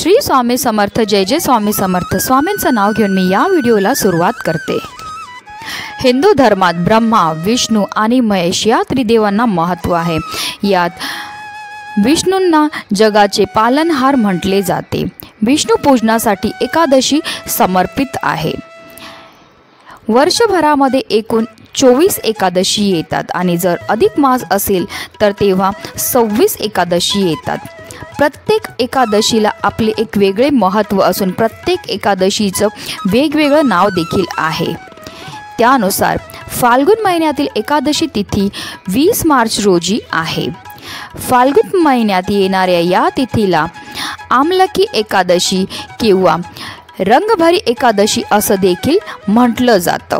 श्री स्वामी समर्थ, जय जय स्वामी समर्थ। स्वामींचं नाव घेऊन मी या व्हिडिओला सुरुवात करते। हिंदू धर्मात ब्रह्मा, विष्णू आणि महेश या त्रिदेवांना महत्त्व आहे। यात विष्णूंना जगाचे पालनहार म्हटले जाते। विष्णू पूजनासाठी एकादशी समर्पित आहे। वर्षभरामध्ये एकूण 24 एकादशी येतात आणि जर अधिक मास असेल तर तेव्हा 26 एकादशी येतात। प्रत्येक एकादशीला आपले एक वेगळे महत्त्व असून प्रत्येक एकादशीचं वेगवेगळं नाव देखील आहे। त्यानुसार फाल्गुन महिन्यातील एकादशी तिथी 20 मार्च रोजी आहे। फाल्गुन महिन्यात येणाऱ्या या तिथीला आमलकी एकादशी किंवा रंगभरी एकादशी असं देखील म्हटलं जातं।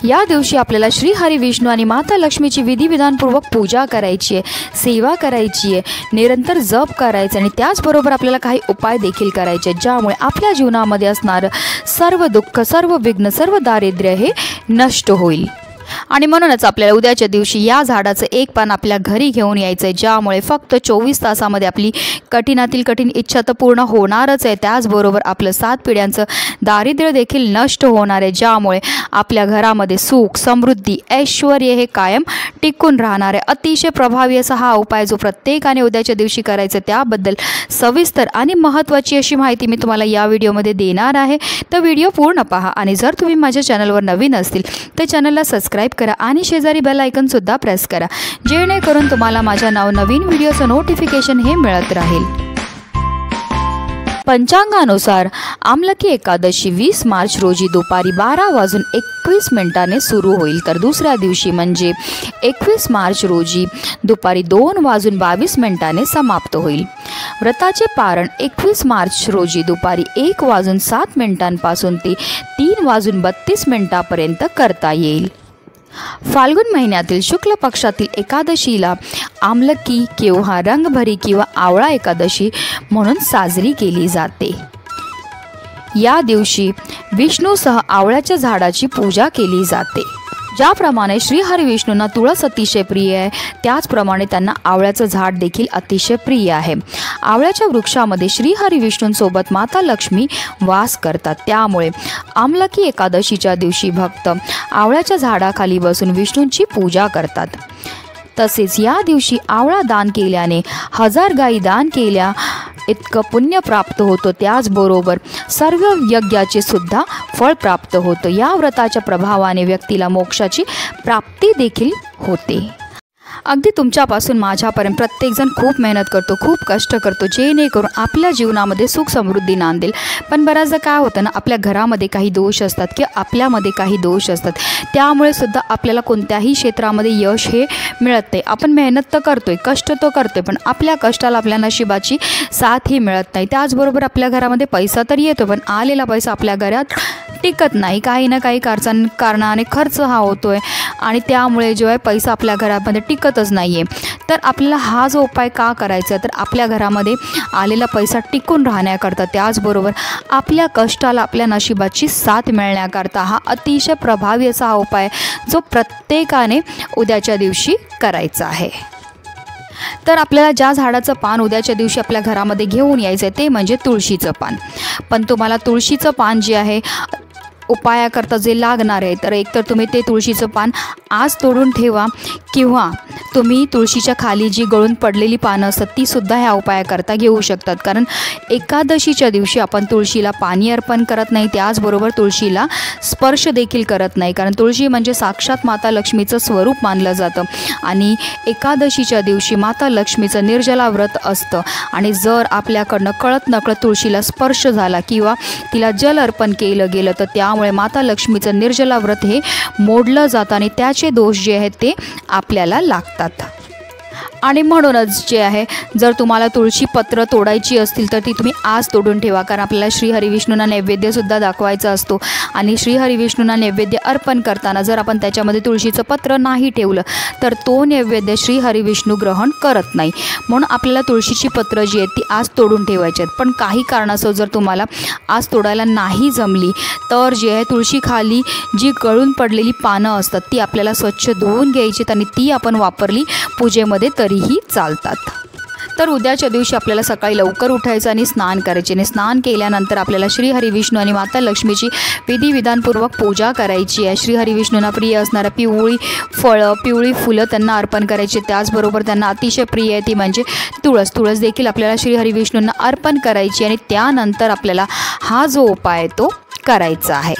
या दिवशी आपल्याला श्री हरी विष्णू आणि माता लक्ष्मीची विधिविधानपूर्वक पूजा करायची आहे, सेवा करायची आहे, निरंतर जप करायचं आणि त्याचबरोबर आपल्याला काही उपाय देखील करायचे ज्यामुळे आपल्या जीवनामध्ये असणारं सर्व दुःख, सर्व विघ्न, सर्व दारिद्र्य हे नष्ट होईल। आणि म्हणूनच आपल्याला उद्याच्या दिवशी या झाडाचं एक पान आपल्या घरी घेऊन यायचं आहे, ज्यामुळे फक्त 24 तासामध्ये आपली कठीणातील कठीण इच्छा तर पूर्ण होणारच आहे, त्याचबरोबर आपलं 7 पिढ्यांचं दारिद्र्य देखील नष्ट होणार आहे, ज्यामुळे आपल्या घरामध्ये सुख, समृद्धी, ऐश्वर हे कायम टिकून राहणार आहे। अतिशय प्रभावी असा हा उपाय जो प्रत्येकाने उद्याच्या दिवशी करायचा, त्याबद्दल सविस्तर आणि महत्त्वाची अशी माहिती मी तुम्हाला या व्हिडिओमध्ये देणार आहे। तर व्हिडिओ पूर्ण पहा आणि जर तुम्ही माझ्या चॅनलवर नवीन असतील तर चॅनलला सबस्क्राईब करा आणि शेजारी बेल आयकॉन सुद्धा प्रेस करा, जेणेकरून तुम्हाला माझ्या नवीन व्हिडिओचं नोटिफिकेशन हे मिळत राहील। पंचांगानुसार आमलकी एकादशी 20 मार्च रोजी दुपारी 12:21 सुरू होईल, तर दुसऱ्या दिवशी म्हणजे 21 मार्च रोजी दुपारी 2:22 समाप्त होईल। व्रताचे पारण 21 मार्च रोजी दुपारी 1:07 पासून ते 3:32 पर्यंत करता येईल। फाल्गुन महिन्यातील शुक्ल पक्षातील एकादशीला आमलकी किंवा रंगभरी किंवा आवळा एकादशी म्हणून साजरी केली जाते। या दिवशी विष्णूसह आवळ्याच्या झाडाची पूजा केली जाते। ज्याप्रमाणे श्री हरी विष्णूंना तुळस अतिशय प्रिय आहे, त्याचप्रमाणे त्यांना आवळ्याचं झाड देखील अतिशय प्रिय आहे। आवळ्याच्या वृक्षामध्ये श्री हरी विष्णूंसोबत माता लक्ष्मी वास करतात, त्यामुळे आमलकी एकादशीच्या दिवशी भक्त आवळ्याच्या झाडाखाली बसून विष्णूंची पूजा करतात। तसेच या दिवशी आवळा दान केल्याने 1000 गायी दान केल्या इतकं पुण्य प्राप्त होतं, त्याचबरोबर सर्व यज्ञाचे सुद्धा फळ प्राप्त होतं। या व्रताच्या प्रभावाने व्यक्तीला मोक्षाची प्राप्ती देखील होते। अगदी तुमच्यापासून माझ्यापर्यंत प्रत्येकजण खूप मेहनत करतो, खूप कष्ट करतो, जेणेकरून आपल्या जीवनामध्ये सुख समृद्धी नांदेल। पण बऱ्याचदा काय होतं ना, आपल्या घरामध्ये काही दोष असतात किंवा आपल्यामध्ये काही दोष असतात, त्यामुळे सुद्धा आपल्याला कोणत्याही क्षेत्रामध्ये यश हे मिळत नाही। आपण मेहनत तर करतोय, कष्ट तर करतोय, पण आपल्या कष्टाला आपल्या नशिबाची साथ ही मिळत नाही। त्याचबरोबर आपल्या घरामध्ये पैसा तर येतो, पण आलेला पैसा आपल्या घरात टिकत नाही, काही ना काही कारणाने खर्च हा होतोय आणि त्यामुळे जो आहे पैसा आपल्या घरामध्ये टिकतच नाही आहे। तर आपल्याला हा जो उपाय का करायचा, तर आपल्या घरामध्ये आलेला पैसा टिकून राहण्याकरता, त्याचबरोबर आपल्या कष्टाला आपल्या नशिबाची साथ मिळण्याकरता हा अतिशय प्रभावी असा हा उपाय जो प्रत्येकाने उद्याच्या दिवशी करायचा आहे। तर आपल्याला ज्या झाडाचं पान उद्याच्या दिवशी आपल्या घरामध्ये घेऊन यायचं आहे ते म्हणजे तुळशीचं पान। पण तुम्हाला तुळशीचं पान जे आहे उपायाकरता जे लागणार आहे, तर एकतर तुम्ही ते तुळशीचं पान आज तोडून ठेवा किंवा तुम्ही तुळशीच्या खाली जी गळून पडलेली पानं असतात ती सुद्धा ह्या उपायाकरता घेऊ शकतात। कारण एकादशीच्या दिवशी आपण तुळशीला पाणी अर्पण करत नाही, त्याचबरोबर तुळशीला स्पर्श देखील करत नाही, कारण तुळशी म्हणजे साक्षात माता लक्ष्मीचं स्वरूप मानलं जातं आणि एकादशीच्या दिवशी माता लक्ष्मीचं निर्जला व्रत असतं आणि जर आपल्याकडनं कळत नकळत तुळशीला स्पर्श झाला किंवा तिला जल अर्पण केलं गेलं तर त्यामुळे माता लक्ष्मीचं निर्जला व्रत हे मोडलं जातं आणि त्याचे दोष जे आहेत ते आपल्याला लागतात। आणि म्हणूनच जे आहे, जर तुम्हाला तुळशी पत्र तोडायची असतील तर ती तुम्ही आज तोडून ठेवा, कारण आपल्याला श्री हरी विष्णूंना नैवेद्यसुद्धा दाखवायचा असतो आणि श्री हरी विष्णूंना नैवेद्य अर्पण करताना जर आपण त्याच्यामध्ये तुळशीचं पत्र नाही ठेवलं तर तो नैवेद्य श्री हरी विष्णू ग्रहण करत नाही। म्हणून आपल्याला तुळशीची पत्र जी आहेत ती आज तोडून ठेवायची आहेत। पण काही कारणास्तव जर तुम्हाला आज तोडायला नाही जमली तर जे आहे तुळशीखाली जी गळून पडलेली पानं असतात ती आपल्याला स्वच्छ धुवून घ्यायची आणि ती आपण वापरली पूजेमध्ये तरीही चालतात। तर उद्याच्या दिवशी आपल्याला सकाळी लवकर उठायचं आणि स्नान करायचे आणि स्नान केल्यानंतर आपल्याला श्री हरिविष्णू आणि माता लक्ष्मीची विधिविधानपूर्वक पूजा करायची आहे। श्री हरिविष्णूंना प्रिय असणारा पिवळी फळं, पिवळी फुलं त्यांना अर्पण करायची। त्याचबरोबर त्यांना अतिशय प्रिय आहे ती म्हणजे तुळस देखील आपल्याला श्री हरिविष्णूंना अर्पण करायची आणि त्यानंतर आपल्याला हा जो उपाय आहे तो करायचा आहे।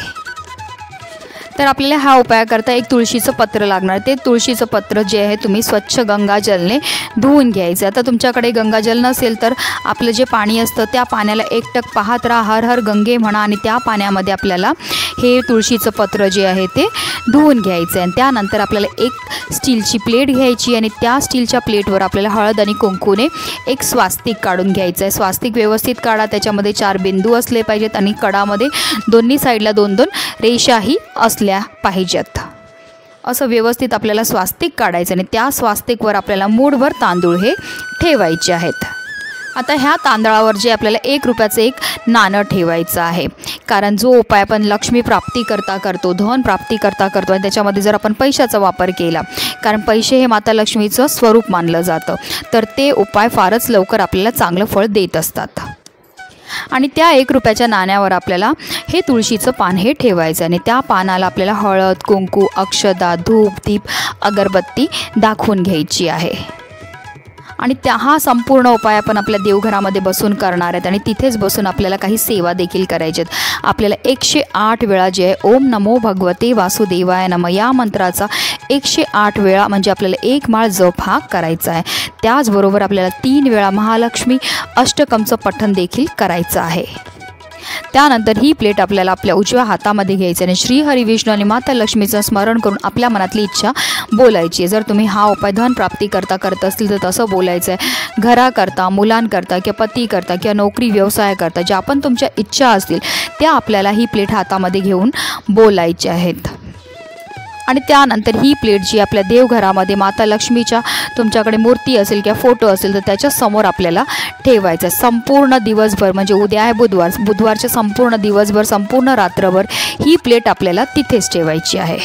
तर आपल्याला हा उपाय करता एक तुळशीचं पत्र लागणार। ते तुळशीचं पत्र जे आहे तुम्ही स्वच्छ गंगाजलने धुवून घ्यायचं। आता तुमच्याकडे गंगाजल नसेल तर आपलं जे पाणी असतं त्या पाण्याला एकटक पाहत राहा, हर हर गंगे म्हणा आणि त्या पाण्यामध्ये आपल्याला हे तुळशीचं पत्र जे आहे ते धुवून घ्यायचं आहे। आणि त्यानंतर आपल्याला एक स्टीलची प्लेट घ्यायची आणि त्या स्टीलच्या प्लेटवर आपल्याला हळद आणि कुंकूने एक स्वास्तिक काढून घ्यायचं आहे। स्वास्तिक व्यवस्थित काढा, त्याच्यामध्ये 4 बिंदू असले पाहिजेत आणि कडामध्ये दोन्ही साईडला 2-2 रेषाही असल्या पाहिजेत। असं व्यवस्थित आपल्याला स्वास्तिक काढायचं आणि त्या स्वास्तिकवर आपल्याला मूठभर तांदूळ हे ठेवायचे आहेत। आता ह्या तांदळावर जे आपल्याला 1 रुपयाचं एक नाणं ठेवायचं आहे, कारण जो उपाय आपण लक्ष्मी प्राप्ती करता करतो, धन प्राप्ती करता करतो आणि त्याच्यामध्ये जर आपण पैशाचा वापर केला, कारण पैसे हे माता लक्ष्मीचं स्वरूप मानलं जातं, तर ते उपाय फारच लवकर आपल्याला चांगलं फळ देत असतात। आणि त्या 1 रुपयाच्या नाण्यावर आपल्याला हे तुळशीचं पान हे ठेवायचं आणि त्या पानाला आपल्याला हळद, कुंकू, अक्षदा, धूप, दीप, अगरबत्ती दाखवून घ्यायची आहे। आणि हा संपूर्ण उपाय आपण आपल्या देवघरामध्ये बसून करणार आहेत आणि तिथेच बसून आपल्याला काही सेवा देखील करायच्यात। आपल्याला 108 वेळा जे आहे ओम नमो भगवते वासुदेवाय नमः या मंत्राचा 108 वेळा म्हणजे आपल्याला 1 माळ जप हा करायचा आहे। त्याचबरोबर आपल्याला 3 वेळा महालक्ष्मी अष्टकमचं पठण देखील करायचं आहे। त्यानंतर ही प्लेट आपल्याला आपल्या उजव्या हातामध्ये घ्यायची आणि श्री हरिविष्णू आणि माता लक्ष्मीचं स्मरण करून आपल्या मनातली इच्छा बोलायची आहे। जर तुम्ही हा उपाय धन प्राप्ती करता करत असतील तर तसं बोलायचं आहे। घराकरता, मुलांकरता किंवा पतीकरता किंवा नोकरी व्यवसाय करता ज्या पण तुमच्या इच्छा असतील त्या आपल्याला ही प्लेट हातामध्ये घेऊन बोलायच्या आहेत। आणि त्यानंतर ही प्लेट जी आपल्या देवघरामध्ये माता लक्ष्मीच्या तुमच्याकडे मूर्ती असेल किंवा फोटो असेल तर त्याच्या समोर आपल्याला ठेवायचं। संपूर्ण दिवसभर म्हणजे उद्या आहे बुधवारच्या संपूर्ण दिवसभर, संपूर्ण रात्रभर ही प्लेट आपल्याला तिथेच ठेवायची आहे।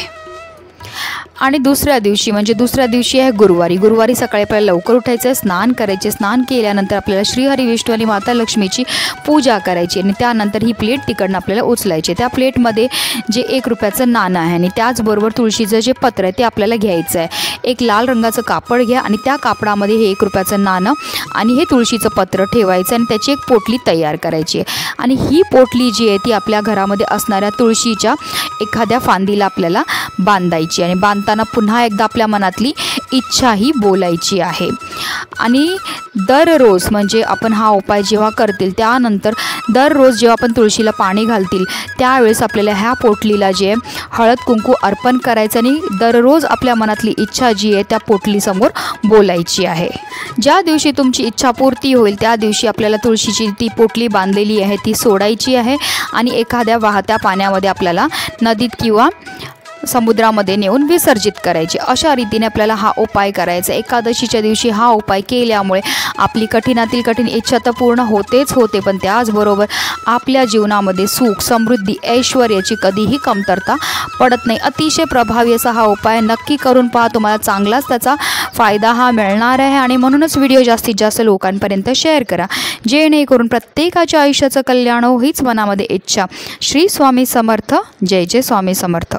आणि दुसऱ्या दिवशी आहे गुरुवारी सकाळी आपल्याला लवकर उठायचं आहे, स्नान करायचे। स्नान केल्यानंतर आपल्याला श्री हरिविष्णू आणि माता लक्ष्मीची पूजा करायची आणि त्यानंतर ही प्लेट तिकडनं आपल्याला उचलायची। त्या प्लेटमध्ये जे 1 रुपयाचं नाणं आहे आणि त्याचबरोबर तुळशीचं जे पत्र आहे ते आपल्याला घ्यायचं आहे। एक लाल रंगाचं कापड घ्या आणि त्या कापडामध्ये हे 1 रुपयाचं नाणं आणि हे तुळशीचं पत्र ठेवायचं आणि त्याची एक पोटली तयार करायची आहे। आणि ही पोटली जी आहे ती आपल्या घरामध्ये असणाऱ्या तुळशीच्या एखाद्या फांदीला आपल्याला बांधायची आणि बांधताना पुन्हा एकदा आपल्या मनातली इच्छा ही बोलायची आहे। आणि दररोज म्हणजे आपण हा उपाय जेव्हा करतील त्यानंतर दररोज जेव्हा आपण तुळशीला पाणी घालतील त्यावेळेस आपल्याला ह्या पोटलीला जे हळद कुंकू अर्पण करायचं आणि दररोज आपल्या मनातली इच्छा जी आहे त्या पोटलीसमोर बोलायची आहे। ज्या दिवशी तुमची इच्छा पूर्ती होईल त्या दिवशी आपल्याला तुळशीची ती पोटली बांधलेली आहे ती सोडायची आहे आणि एखाद्या वाहत्या पाण्यामध्ये आपल्याला नदीत किंवा समुद्रामध्ये नेऊन विसर्जित करायचे। अशा रीतीने आपल्याला हा उपाय करायचा। एकादशीच्या दिवशी हा उपाय केल्यामुळे आपली कठीणातील कठीण इच्छा तर पूर्ण होतेच होते, पण त्याचबरोबर आपल्या जीवनामध्ये सुख, समृद्धी, ऐश्वर्याची कधीही कमतरता पडत नाही। अतिशय प्रभावी असा हा उपाय नक्की करून पहा, तुम्हाला चांगलाच त्याचा फायदा हा मिळणार आहे। आणि म्हणूनच व्हिडिओ जास्तीत जास्त लोकांपर्यंत शेअर करा जेणेकरून प्रत्येकाच्या आयुष्याचं कल्याण हो हीच मनामध्ये इच्छा। श्री स्वामी समर्थ। जय जय स्वामी समर्थ।